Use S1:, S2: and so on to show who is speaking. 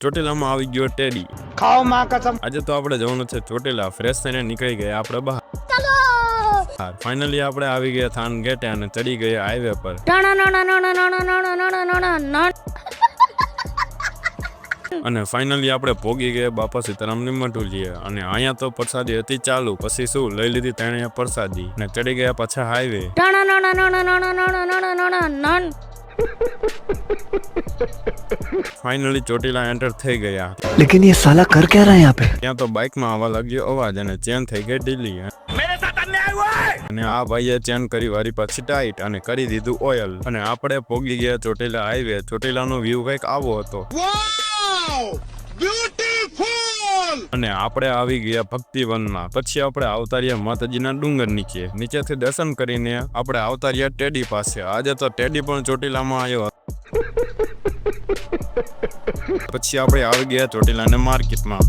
S1: ચોટીલામાં આવી ગયો ટેડી.
S2: ખાઓ માં કસમ.
S1: આજે તો આપણે જવાનું છે ચોટીલા. ફ્રેશ થઈને નીકળી ગયા આપણે બહાર. ફાઇનલી આપણે આવી ગયા થાન ગેટે અને ચડી ગયા હાઈવે પર. અને ફાઇનલી આપણે પોગી ગયા બાપા સીતારામની મઢુલીએ. અને અહીંયા તો પ્રસાદી હતી ચાલુ. પછી શું લઈ લીધી તેણે પ્રસાદી અને ચડી ગયા પાછા હાઈવે. ફાઇનલી ચોટીલા એન્ટર થઈ ગયા.
S3: लेकिन ये साला कर क्या रहा है यहाँ पे?
S1: ત્યાં તો બાઇકમાં આવવા લાગ્યો અવાજ અને ચેન થઈ ગઈ ઢીલી. અને આ ભાઈએ ચેન કરી વારી પાછી ટાઈટ અને કરી દીધું ઓઇલ. અને આપણે પોગી ગયા ચોટીલા હાઈવે. ચોટીલાનો વ્યૂ કંઈક આવો હતો. અને આપણે આવી ગયા ભક્તિવનમાં. પછી આપણે આવતાર્યા માતાજીના ડુંગર નીચેથી દર્શન કરીને આપણે આવતાર્યા ટેડી પાસે. આજે તો ટેડી પણ ચોટીલામાં આવ્યો. પછી આપણે આવી ગયા ચોટીલાના માર્કેટમાં.